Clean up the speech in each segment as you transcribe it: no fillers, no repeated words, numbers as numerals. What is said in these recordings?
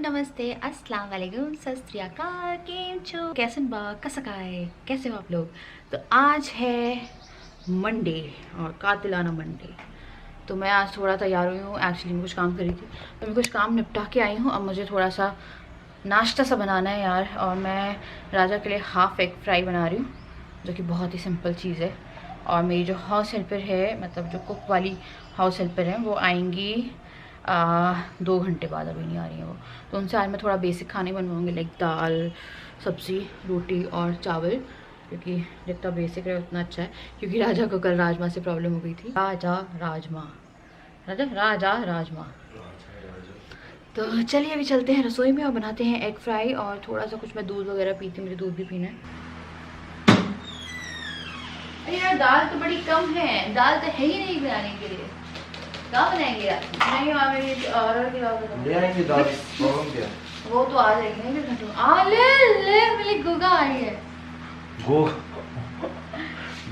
नमस्ते, अस्सलाम वालेकुम, सत श्री अकाल, केम छो, कैसन बा, कसकाए, कैसे हो आप लोग। तो आज है मंडे और कातिलाना मंडे। तो मैं आज थोड़ा तैयार हुई हूँ। एक्चुअली मैं कुछ काम कर रही थी तो मैं कुछ काम निपटा के आई हूँ। अब मुझे थोड़ा सा नाश्ता सा बनाना है यार। और मैं राजा के लिए हाफ़ एग फ्राई बना रही हूँ, जो कि बहुत ही सिंपल चीज़ है। और मेरी जो हाउस हेल्पर है, मतलब जो कुक वाली हाउस हेल्पर है, वो आएंगी 2 घंटे बाद। अभी नहीं आ रही है वो। तो उनसे आज मैं थोड़ा बेसिक खाने बनवाऊँगी, लाइक दाल, सब्ज़ी, रोटी और चावल, क्योंकि जितना बेसिक रहे उतना अच्छा है। क्योंकि राजा को कल राजमा से प्रॉब्लम हो गई थी। राजा राजमा। तो चलिए अभी चलते हैं रसोई में और बनाते हैं एग फ्राई। और थोड़ा सा कुछ मैं दूध वगैरह पीती हूँ, मुझे दूध भी पीना है। अरे यार दाल तो बड़ी कम है, दाल तो है ही नहीं बनाने के लिए। क्या बनाएंगे यार? नहीं और मेरी और ले आएंगे दाल, प्रॉब्लम क्या? वो तो आ जाएगी नहीं फिर। आ ले मेरी गुगा आई है। वो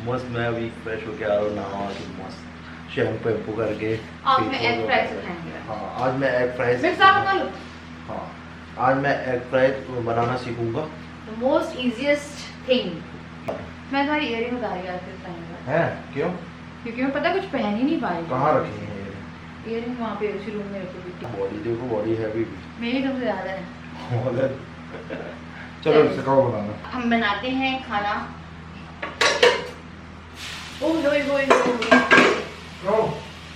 मस्त। मैं अभी फ्रेश होके आ रहा हूँ, नहा के मस्त शैम्पू वैम्पू करके। आप में एग फ्राई से खाएंगे? हाँ, आज मैं एग फ्राई बना लो। हाँ, आज मैं एग फ्राई बनाना सीखूंगा। Most easiest thing. मैं तुम्हारी इयरिंग उतार के आते टाइम है क्यों? क्योंकि मैं पता कुछ पहन ही नहीं पा रही। कहाँ रखी है इयरिंग? वहाँ पे उसी रूम में रखी। बॉडी देखो, बॉडी हैवी मेरी तुमसे ज्यादा है। चलो सिखाओ बनाना। हम बनाते हैं खाना।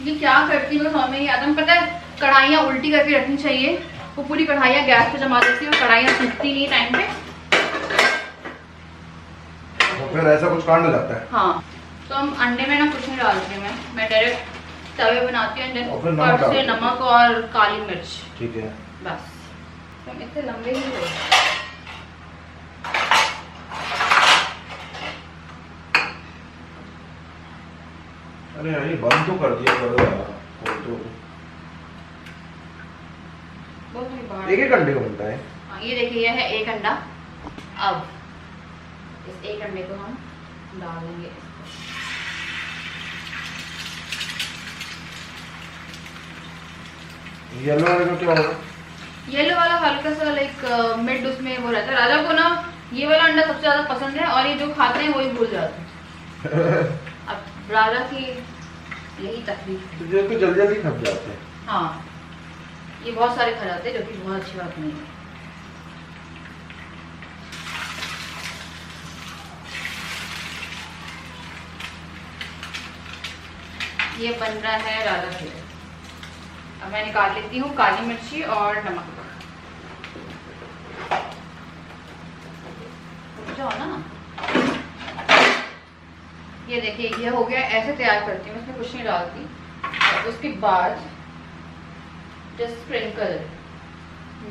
ये क्या करती हूँ समझ में नहीं आता। पता है कढ़ाइयाँ उल्टी करके रखनी चाहिए। वो पूरी कढ़ाइयाँ गैस पे जमा देती है और कढ़ाइयाँ सूखती नहीं टाइम पे। तो फिर ऐसा कुछ कांड हो जाता है। हाँ, तो हम अंडे में ना कुछ नहीं डालती हूँ। मैं डायरेक्ट तवे बनाती हूँ, ऊपर से नमक और काली मिर्च। ठीक है, बस। तुम इतने लंबे ही हो। अरे यार ये बंद तो कर दिया करो यार। तो एक अंडे का बनता है। हाँ, ये देखिए यह है एक अंडा। अब इस एक अंडे को हम डाल देंगे। येलो वाले का क्या होगा? येलो वाला हल्का सा लाइक मिड उसमें वो रहता है। राजा को ना ये वाला अंडा सबसे ज्यादा पसंद है और ये जो खाते हैं वही भूल जाते हैं। अब राजा की यही तकलीफ तो जल्दी जल्दी खप जाते हैं। हाँ, ये बहुत सारे खा जाते हैं, जो कि बहुत अच्छी बात नहीं है। ये बन रहा है राजा के लिए। अब मैं निकाल लेती हूँ काली मिर्ची और नमक। जाओ ना। ये देखिए ये हो गया। ऐसे तैयार करती हूँ, इसमें कुछ नहीं डालती। और उसके बाद जस्ट स्प्रिंकल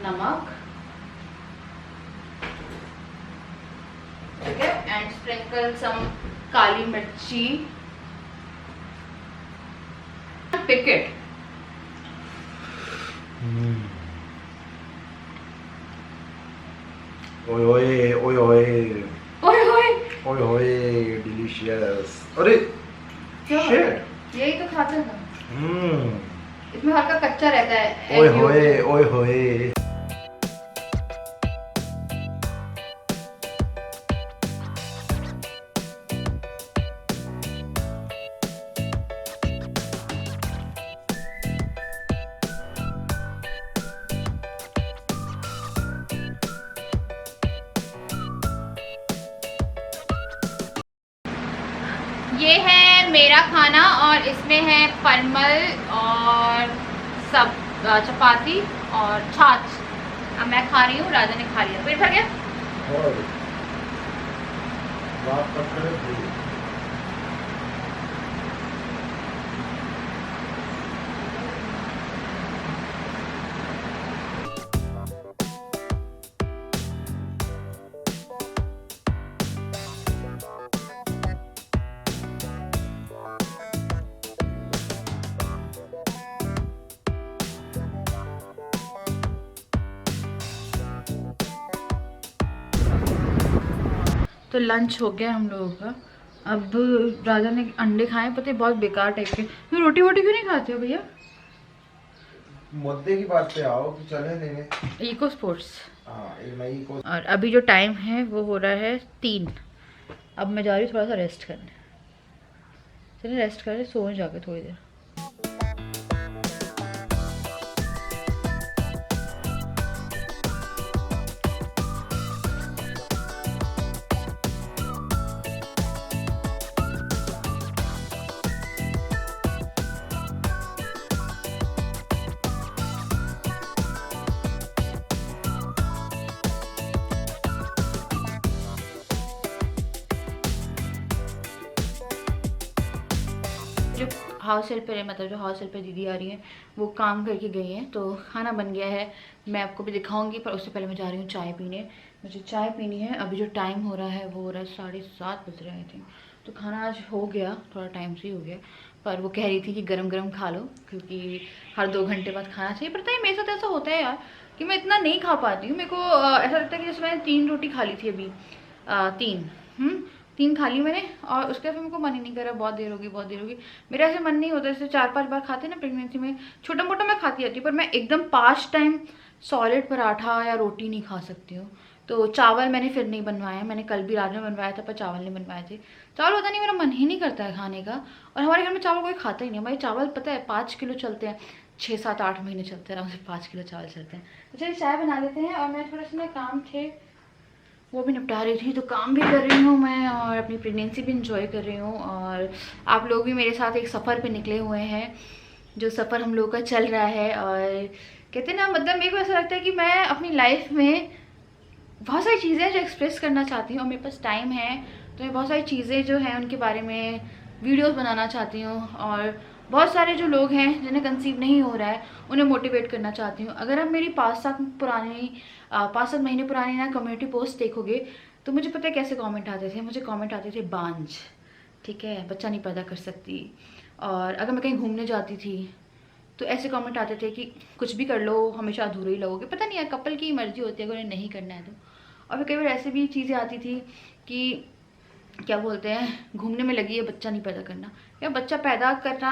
नमक, ठीक है, एंड स्प्रिंकल सम काली मिर्ची, पिक इट। ओए ओए ओए ओए ओए ओए ओए ओए डिलीशियस। अरे शिट, यही तो खाते हैं। इसमें हल्का कच्चा रहता है। ओए होए ओए होए। ये है मेरा खाना और इसमें है परमल और सब चपाती और छाछ। अब मैं खा रही हूँ, राजा ने खा लिया। पेट भर गया। तो लंच हो गया हम लोगों का। अब राजा ने अंडे खाए, पता है बहुत बेकार टाइप के। तो रोटी वोटी क्यों नहीं खाते हो भैया? मुद्दे की बात पे आओ कि चले लेने। Eco Sports. हाँ, एक नई को। और अभी जो टाइम है वो हो रहा है 3। अब मैं जा रही हूँ थोड़ा सा रेस्ट करने। चलिए रेस्ट करें, सोने जाके थोड़ी देर। जो हाउस हेल्पर है, मतलब जो हाउस हेल्पर दीदी आ रही हैं, वो काम करके गई हैं, तो खाना बन गया है। मैं आपको भी दिखाऊंगी, पर उससे पहले मैं जा रही हूँ चाय पीने। मुझे चाय पीनी है। अभी जो टाइम हो रहा है वो हो रहा है 7:30 बज रहे हैं आई थिंक। तो खाना आज हो गया, थोड़ा टाइम से ही हो गया, पर वो कह रही थी कि गरम गरम खा लो, क्योंकि हर 2 घंटे बाद खाना चाहिए। पता है मेरे साथ ऐसा होता है यार कि मैं इतना नहीं खा पाती हूँ। मेरे को ऐसा लगता है कि जैसे मैंने 3 रोटी खा ली थी अभी। 3 खा ली मैंने, और उसके बाद फिर मेरे को मन ही नहीं कर रहा, बहुत देर होगी बहुत देर होगी। मेरा ऐसे मन नहीं होता, जैसे 4-5 बार खाते ना प्रेगनेंसी में, छोटा मोटा मैं खाती रहती हूँ, पर मैं एकदम 5 टाइम सॉलिड पराठा या रोटी नहीं खा सकती हूँ। तो चावल मैंने फिर नहीं बनवाया, मैंने कल भी रात में बनवाया था, पर चावल नहीं बनवाए थे। चावल पता नहीं, मेरा मन ही नहीं करता है खाने का। और हमारे घर में चावल कोई खाता ही नहीं। हमारे चावल पता है 5 किलो चलते हैं, 6-7-8 महीने चलते हैं आराम से, 5 किलो चावल चलते हैं। तो चलिए चाय बना लेते हैं। और मैं थोड़ा सा ना काम थे वो भी निपटा रही थी, तो काम भी कर रही हूँ मैं और अपनी प्रेगनेंसी भी इंजॉय कर रही हूँ। और आप लोग भी मेरे साथ एक सफ़र पे निकले हुए हैं, जो सफ़र हम लोग का चल रहा है। और कहते हैं ना, मतलब मेरे को ऐसा लगता है कि मैं अपनी लाइफ में बहुत सारी चीज़ें जो एक्सप्रेस करना चाहती हूँ, और मेरे पास टाइम है, तो मैं बहुत सारी चीज़ें जो हैं उनके बारे में वीडियोस बनाना चाहती हूँ। और बहुत सारे जो लोग हैं जिन्हें कंसीव नहीं हो रहा है, उन्हें मोटिवेट करना चाहती हूँ। अगर आप मेरी 5-7 महीने पुरानी ना कम्युनिटी पोस्ट देखोगे, तो मुझे पता है कैसे कमेंट आते थे। मुझे कमेंट आते थे बांझ, ठीक है, बच्चा नहीं पैदा कर सकती। और अगर मैं कहीं घूमने जाती थी तो ऐसे कमेंट आते थे कि कुछ भी कर लो हमेशा अधूरे ही लगोगे। पता नहीं यार, कपल की मर्जी होती है, अगर उन्हें नहीं करना है तो। और फिर कई बार ऐसे भी चीज़ें आती थी कि क्या बोलते हैं, घूमने में लगी है बच्चा नहीं पैदा करना। या बच्चा पैदा करना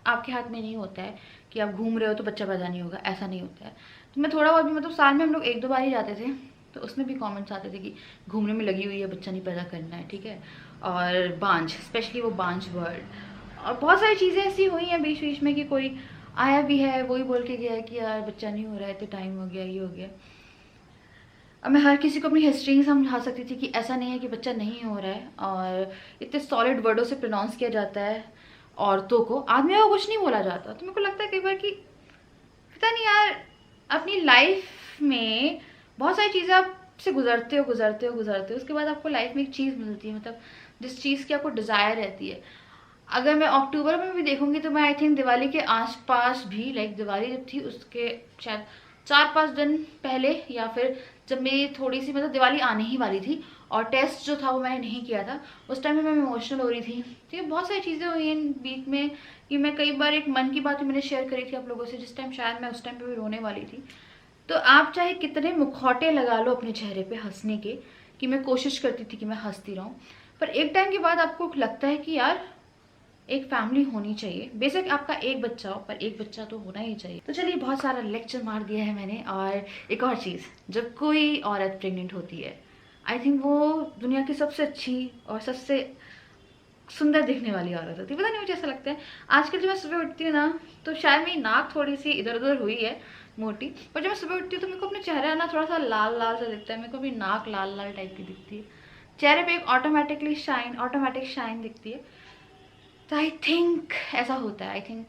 आपके हाथ में नहीं होता है कि आप घूम रहे हो तो बच्चा पैदा नहीं होगा, ऐसा नहीं होता है। तो मैं थोड़ा बहुत भी, मतलब साल में हम लोग 1-2 बार ही जाते थे, तो उसमें भी कमेंट्स आते थे कि घूमने में लगी हुई है, बच्चा नहीं पैदा करना है, ठीक है। और बांझ, स्पेशली वो बांझ वर्ड। और बहुत सारी चीज़ें ऐसी हुई हैं बीच बीच में कि कोई आया भी है, वही बोल के गया है कि यार बच्चा नहीं हो रहा है तो टाइम हो गया, ये हो गया। अब मैं हर किसी को अपनी हिस्ट्री नहीं समझा सकती थी कि ऐसा नहीं है कि बच्चा नहीं हो रहा है। और इतने सॉलिड वर्डों से प्रोनाउंस किया जाता है औरतों को, आदमियों को कुछ नहीं बोला जाता। तो मेरे को लगता है कई बार कि पता नहीं यार, अपनी लाइफ में बहुत सारी चीज़ें आपसे गुजरते हो उसके बाद आपको लाइफ में एक चीज़ मिलती है, मतलब जिस चीज़ की आपको डिज़ायर रहती है। अगर मैं अक्टूबर में भी देखूंगी तो मैं आई थिंक दिवाली के आसपास भी, लाइक दिवाली जब थी उसके शायद 4-5 दिन पहले, या फिर जब मेरी थोड़ी सी, मतलब दिवाली आने ही वाली थी और टेस्ट जो था वो मैंने नहीं किया था, उस टाइम में मैं इमोशनल हो रही थी। ठीक है, बहुत सारी चीज़ें हुई हैं बीच में कि मैं कई बार, एक मन की बात भी मैंने शेयर करी थी आप लोगों से, जिस टाइम शायद मैं उस टाइम पे भी रोने वाली थी। तो आप चाहे कितने मुखौटे लगा लो अपने चेहरे पे हंसने के, कि मैं कोशिश करती थी कि मैं हंसती रहूं, पर एक टाइम के बाद आपको लगता है कि यार एक फैमिली होनी चाहिए। बेशक आपका एक बच्चा हो, पर एक बच्चा तो होना ही चाहिए। तो चलिए, बहुत सारा लेक्चर मार दिया है मैंने। और एक और चीज़, जब कोई औरत प्रेग्नेंट होती है, आई थिंक वो दुनिया की सबसे अच्छी और सबसे सुंदर दिखने वाली औरत होती है। पता नहीं, मुझे ऐसा लगता है। आजकल जब मैं सुबह उठती हूँ ना, तो शायद मेरी नाक थोड़ी सी इधर उधर हुई है, मोटी, पर जब मैं सुबह उठती हूँ तो मेरे को अपना चेहरा ना थोड़ा सा लाल लाल सा दिखता है। मेरे को भी नाक लाल लाल टाइप की दिखती है, चेहरे पे एक ऑटोमेटिक शाइन दिखती है। तो आई थिंक ऐसा होता है। आई थिंक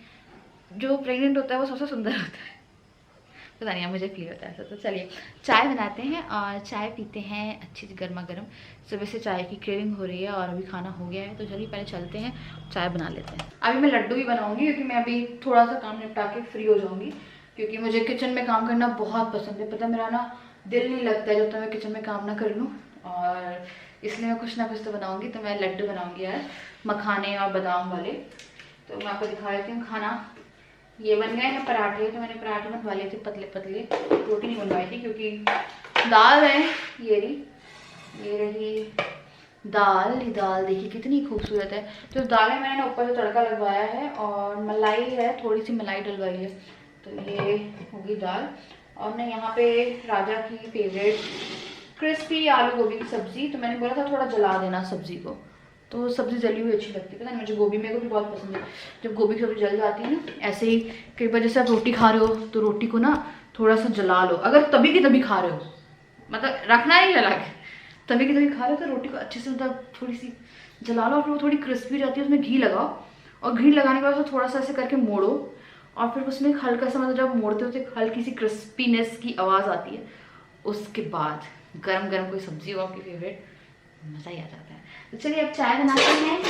जो प्रेग्नेंट होता है वो सबसे सुंदर होता है। पता नहीं, मुझे फील होता है ऐसा। तो चलिए चाय बनाते हैं और चाय पीते हैं अच्छी सी गर्मा गर्म। सुबह से चाय की क्रेविंग हो रही है और अभी खाना हो गया है, तो चलिए पहले चलते हैं चाय बना लेते हैं। अभी मैं लड्डू भी बनाऊंगी, क्योंकि मैं अभी थोड़ा सा काम निपटा के फ्री हो जाऊंगी, क्योंकि मुझे किचन में काम करना बहुत पसंद है। पता मेरा ना दिल नहीं लगता है जब तक मैं किचन में काम ना कर लूँ, और इसलिए मैं कुछ ना कुछ तो बनाऊंगी। तो मैं लड्डू बनाऊंगी यार, मखाने और बादाम वाले। तो मैं आपको दिखा देती हूँ खाना। ये बन गए हैं पराठे, तो मैंने पराठे बनवा लिए थे पतले पतले, रोटी नहीं बनवाई थी, क्योंकि दाल है ये रही दाल। ये दाल देखिए कितनी खूबसूरत है। तो दाल में मैंने ऊपर से तड़का लगवाया है, और मलाई है, थोड़ी सी मलाई डलवाई है। तो ये होगी दाल। और मैं यहाँ पे राजा की फेवरेट क्रिस्पी आलू गोभी की सब्जी, तो मैंने बोला था थोड़ा जला देना सब्जी को, तो सब्जी जली हुई अच्छी लगती है। पता नहीं मुझे गोभी मेरे को भी बहुत पसंद है, जब गोभी की सब्जी जल जाती है ना। ऐसे ही कई बार जैसे आप रोटी खा रहे हो तो रोटी को ना थोड़ा सा जला लो, अगर तभी की तभी खा रहे हो, मतलब रखना ही अलग है, तभी की तभी खा रहे हो तो रोटी को अच्छे से मतलब थोड़ी सी जला लो, और फिर वो थोड़ी क्रिस्पी रहती है, उसमें घी लगाओ, और घी लगाने के बाद थोड़ा सा ऐसे करके मोड़ो, और फिर उसमें हल्का सा मतलब जब मोड़ते हो तो हल्की सी क्रिस्पीनेस की आवाज़ आती है, उसके बाद गरम गरम कोई सब्जी हो आपकी फेवरेट, मज़ा ही आ जाता है। तो चलिए अब चाय बनाते हैं,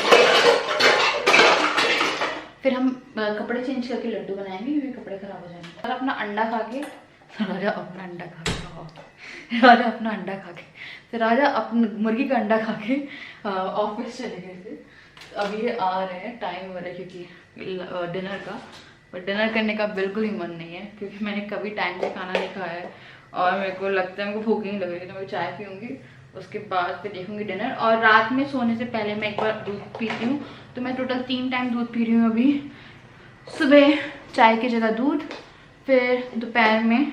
फिर हम कपड़े चेंज करके लड्डू बनाएंगे क्योंकि कपड़े खराब हो जाएंगे। और अपना अंडा खा के राजा अपना अंडा खा के राजा अपना अंडा खा के फिर राजा अपने मुर्गी का अंडा खा के ऑफिस चले गए थे। अब ये आ रहे हैं, टाइम हो रहा है क्योंकि डिनर का, बट डिनर करने का बिल्कुल ही मन नहीं है क्योंकि मैंने कभी टाइम से खाना नहीं खाया है, और मेरे को लगता है मेरे को भूख ही नहीं लग रही, तो मैं चाय पीऊँगी, उसके बाद फिर देखूंगी डिनर। और रात में सोने से पहले मैं एक बार दूध पीती हूँ, तो मैं टोटल 3 टाइम दूध पी रही हूँ अभी। सुबह चाय की जगह दूध, फिर दोपहर में,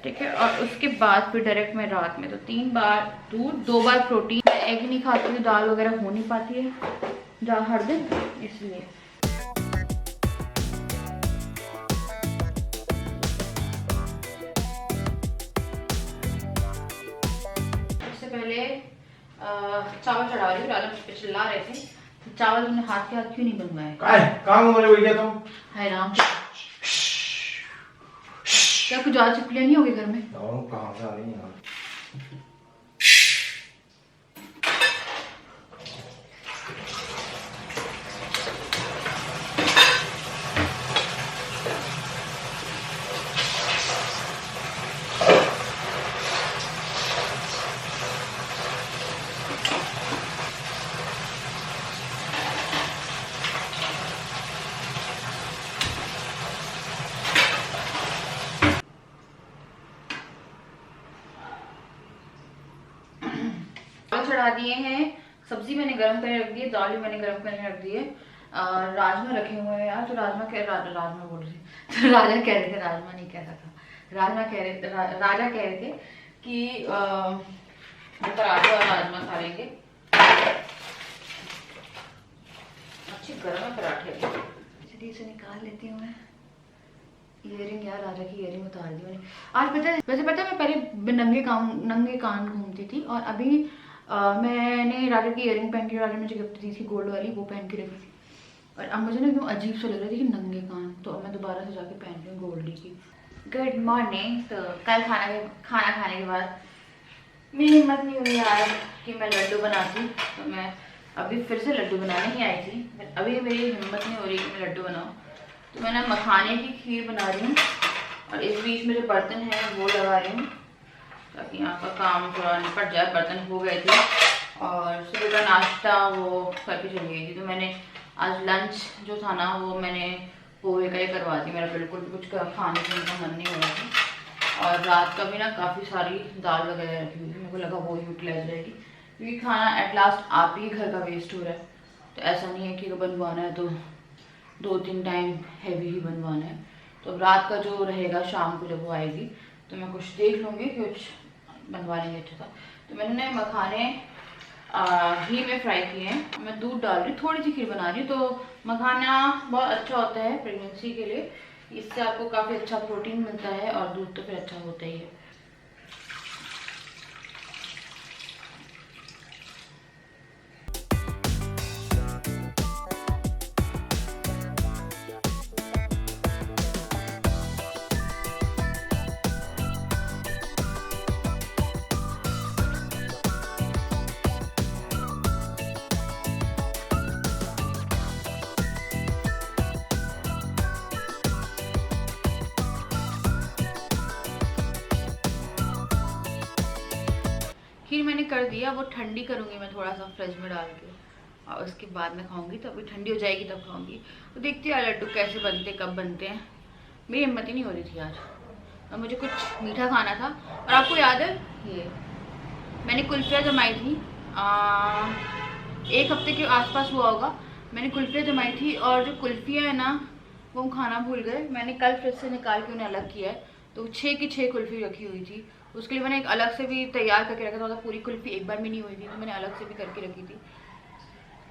ठीक है, और उसके बाद फिर डायरेक्ट मैं रात में। तो 3 बार दूध, 2 बार प्रोटीन। मैं एग नहीं खाती हूँ, दाल वगैरह हो नहीं पाती है हर दिन, इसलिए। पहले चावल चढ़ा रही हूँ, राजा मुझ पे चिल्ला रहे थे, तो चावल तुमने हाथ के हाथ क्यों नहीं बनवाए? काम बोले भैया तुम? है राम, क्या कुछ ज्यादा छिपलियाँ नहीं होगी घर में? कहाँ से आ रही है? चढ़ा दिए हैं, सब्जी मैंने गरम करने रख दी है, दाल भी मैंने गरम करने रख दी है, राजमा रखे हुए हैं यार। तो राजमा बोल रही तो राजा कह रहे थे, राजमा नहीं कह रहा था, राजा कह रहे थे कि पराठे और राजमा खा लेंगे। अच्छी गर्म है पराठे, इसलिए इसे निकाल लेती हूँ मैं। इयरिंग यार, राजा की इयरिंग उतार दी मैंने आज। वैसे पता है मैं पहले नंगे कान घूमती थी, और अभी मैंने राजा की इयरिंग पहन के, राजा ने मुझे गिफ्ट दी थी गोल्ड वाली, वो पहन के रखी थी, और अब मुझे ना एकदम अजीब सा लग रहा था कि नंगे कान, तो अब मैं दोबारा से जाके पहन रही हूँ गोल्डी की। Good morning. तो कल खाना खाने के बाद मेरी हिम्मत नहीं हुई यार कि मैं लड्डू बनाती, तो मैं अभी फिर से लड्डू बनाने ही आई थी, अभी मेरी हिम्मत नहीं हो रही कि मैं लड्डू बनाऊँ, तो मैं ना मखाने की खीर बना रही हूँ, और इस बीच में जो बर्तन है वो लगा रही हूँ ताकि यहाँ का काम थोड़ा निपट जाए। बर्तन हो गए थे, और सुबह का नाश्ता वो करके चली गई थी, तो मैंने आज लंच जो था ना वो मैंने पोहे का ही करवा दी, मेरा बिल्कुल भी कुछ खाने पीने का मन नहीं हो रहा था। और रात का भी ना काफ़ी सारी दाल वगैरह रखी हुई थी, मेरे को लगा वो यूटिलाइज रहेगी, क्योंकि खाना एट लास्ट आप ही घर का वेस्ट हो रहा है, तो ऐसा नहीं है कि बनवाना है तो 2-3 टाइम हैवी ही बनवाना है। तो रात का जो रहेगा शाम को जब वो आएगी तो मैं कुछ देख लूँगी, कुछ बनवा लेंगे अच्छा सा। तो मैंने मखाने घी में फ्राई किए हैं, मैं दूध डाल रही, थोड़ी सी खीर बना रही। तो मखाना बहुत अच्छा होता है प्रेगनेंसी के लिए, इससे आपको काफ़ी अच्छा प्रोटीन मिलता है, और दूध तो फिर अच्छा होता ही है। खीर मैंने कर दिया, वो ठंडी करूँगी मैं थोड़ा सा फ्रिज में डाल के, और उसके बाद मैं खाऊंगी, तो अभी ठंडी हो जाएगी तब खाऊंगी। तो देखते हैं लड्डू कैसे बनते, कब बनते हैं, मेरी हिम्मत ही नहीं हो रही थी आज, और मुझे कुछ मीठा खाना था। और आपको याद है ये मैंने कुल्फिया जमाई थी, 1 हफ्ते के आसपास हुआ होगा, मैंने कुल्फिया जमाई थी, और जो कुल्फिया है ना वो हम खाना भूल गए। मैंने कल फ्रिज से निकाल के उन्हें अलग किया है, तो 6 की 6 कुल्फ़ी रखी हुई थी। उसके लिए मैंने एक अलग से भी तैयार करके रखा था, मतलब पूरी कुल्फ़ी एक बार में नहीं हुई थी, तो मैंने अलग से भी करके रखी थी।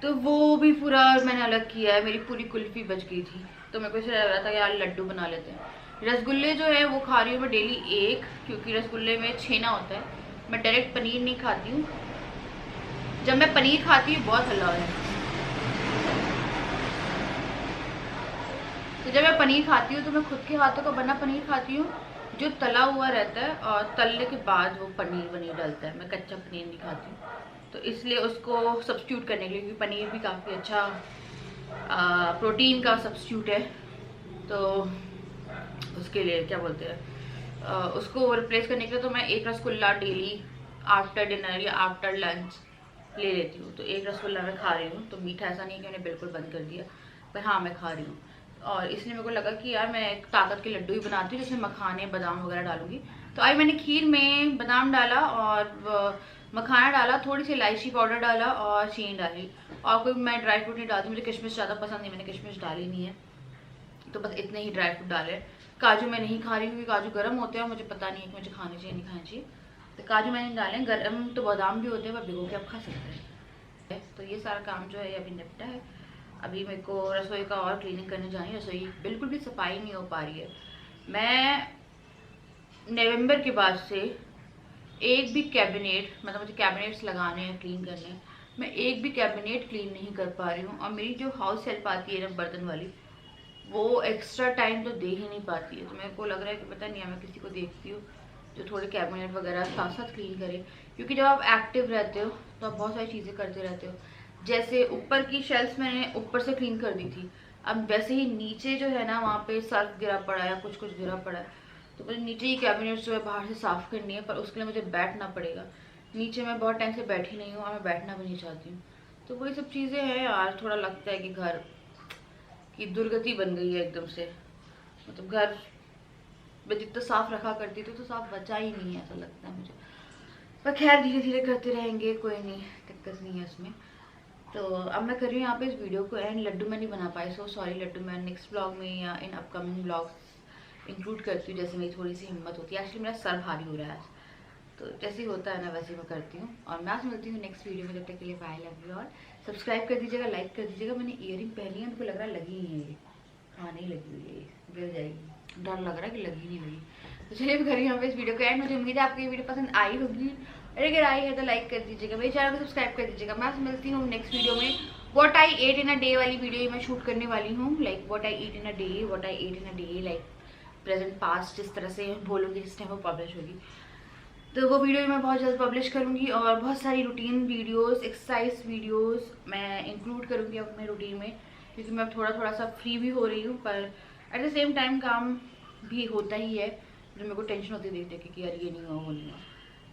तो वो भी पूरा मैंने अलग किया है, मेरी पूरी कुल्फ़ी बच गई थी। तो मेरे को ऐसा लग रहा था कि यार लड्डू बना लेते हैं। रसगुल्ले जो है वो खा रही हूँ मैं डेली एक, क्योंकि रसगुल्ले में छेना होता है। मैं डायरेक्ट पनीर नहीं खाती हूँ। जब मैं पनीर खाती हूँ बहुत हल्ला है, तो जब मैं पनीर खाती हूँ तो मैं खुद के हाथों का बना पनीर खाती हूँ, जो तला हुआ रहता है और तलने के बाद वो पनीर डलता है। मैं कच्चा पनीर नहीं खाती हूँ, तो इसलिए उसको सब्स्टिट्यूट करने के लिए, क्योंकि पनीर भी काफ़ी अच्छा प्रोटीन का सब्स्टिट्यूट है, तो उसके लिए क्या बोलते हैं, उसको रिप्लेस करने के लिए तो मैं एक रसगुल्ला डेली आफ्टर डिनर या आफ्टर लंच ले लेती हूँ। तो एक रसगुल्ला मैं खा रही हूँ, तो मीठा ऐसा नहीं कि मैंने बिल्कुल बंद कर दिया, पर हाँ मैं खा रही हूँ। और इसलिए मेरे को लगा कि यार मैं एक ताकत के लड्डू ही बनाती हूँ, जिसमें मखाने बादाम वगैरह डालूंगी। तो आज मैंने खीर में बादाम डाला और मखाना डाला, थोड़ी सी इलायची पाउडर डाला और चीनी डाली, और कोई मैं ड्राई फ्रूट नहीं डालती, मुझे किशमिश ज़्यादा पसंद नहीं, मैंने किशमिश डाली नहीं है, तो बस इतने ही ड्राई फ्रूट डाले। काजू मैं नहीं खा रही हूँ, क्योंकि काजू गर्म होते हैं और मुझे पता नहीं है कि मुझे खाने चाहिए नहीं खाने चाहिए, तो काजू मैंने डाले। गर्म तो बादाम भी होते हैं, पर भिगो के आप खा सकते हैं। तो ये सारा काम जो है अभी निपटा है। अभी मेरे को रसोई का और क्लीनिंग करने जानी है। रसोई बिल्कुल भी सफाई नहीं हो पा रही है। मैं नवंबर के बाद से एक भी कैबिनेट, मतलब मुझे कैबिनेट्स लगाने हैं, क्लीन करने हैं, मैं एक भी कैबिनेट क्लीन नहीं कर पा रही हूँ। और मेरी जो हाउस हेल्प आती है ना बर्तन वाली, वो एक्स्ट्रा टाइम तो दे ही नहीं पाती है। तो मेरे को लग रहा है कि पता नहीं है, मैं किसी को देखती हूँ जो थोड़े कैबिनेट वगैरह साथ साथ क्लीन करे, क्योंकि जब आप एक्टिव रहते हो तो आप बहुत सारी चीज़ें करते रहते हो। जैसे ऊपर की शेल्फ्स मैंने ऊपर से क्लीन कर दी थी, अब वैसे ही नीचे जो है ना, वहाँ पे सर्फ गिरा पड़ा है, कुछ कुछ गिरा पड़ा है, तो मुझे नीचे ही कैबिनेट जो है बाहर से साफ़ करनी है, पर उसके लिए मुझे बैठना पड़ेगा। नीचे मैं बहुत टाइम से बैठी नहीं हूँ और मैं बैठना भी नहीं चाहती हूँ। तो वही सब चीज़ें हैं यार, थोड़ा लगता है कि घर की दुर्गति बन गई है एकदम से। मतलब घर मैं जितना साफ रखा करती थी तो साफ बचा ही नहीं है, ऐसा लगता है मुझे। पर खैर धीरे धीरे करते रहेंगे, कोई नहीं, दिक्कत नहीं है इसमें। तो अब मैं कर रही हूँ यहाँ पे इस वीडियो को एंड। लड्डू मैं नहीं बना पाई, सो सॉरी लड्डू, मैं नेक्स्ट ब्लॉग में या इन अपकमिंग ब्लॉग्स इंक्लूड करती हूँ, जैसे मेरी थोड़ी सी हिम्मत होती है। एक्चुअली मेरा सर भारी हो रहा है आज, तो जैसे ही होता है ना वैसे मैं करती हूँ। और मैं आज मिलती हूँ नेक्स्ट वीडियो में, जब तक के लिए बाय, लव यू। और सब्सक्राइब कर दीजिएगा, लाइक कर दीजिएगा। मैंने ईयरिंग पहनी है, मेरे को लग रहा है लगी नहीं है ये, हाँ नहीं लगी हुई है, गिर जाएगी, डर लग रहा है कि लगी नहीं लगी। तो चलिए मैं करी यहाँ पे इस वीडियो को एंड। मुझे उम्मीद है आपको ये वीडियो पसंद आई होगी, और अगर आई है तो लाइक कर दीजिएगा, मेरे चैनल को सब्सक्राइब कर दीजिएगा। मैं आपसे मिलती हूँ नेक्स्ट वीडियो में। What I ate in a day वाली वीडियो मैं शूट करने वाली हूँ, like what I eat in a day, what I ate in a day, like present past, जिस तरह से बोलूँगी जिस टाइम वो पब्लिश होगी, तो वो वीडियो मैं बहुत जल्द पब्लिश करूँगी। और बहुत सारी रूटीन वीडियोस, एक्सरसाइज वीडियोस मैं इंक्लूड करूँगी अपने रूटीन में, क्योंकि मैं थोड़ा थोड़ा सा फ्री भी हो रही हूँ, पर एट द सेम टाइम काम भी होता ही है, जो मेरे को टेंशन होती है देख देख के कि यार ये नहीं हुआ वो नहीं हुआ।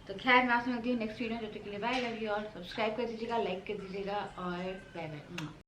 तो खैर मैं आपसे मिलती हूँ नेक्स्ट वीडियो, जब तक के लिए बाय, लव यू। और सब्सक्राइब कर दीजिएगा, लाइक कर दीजिएगा, और बाय बाय।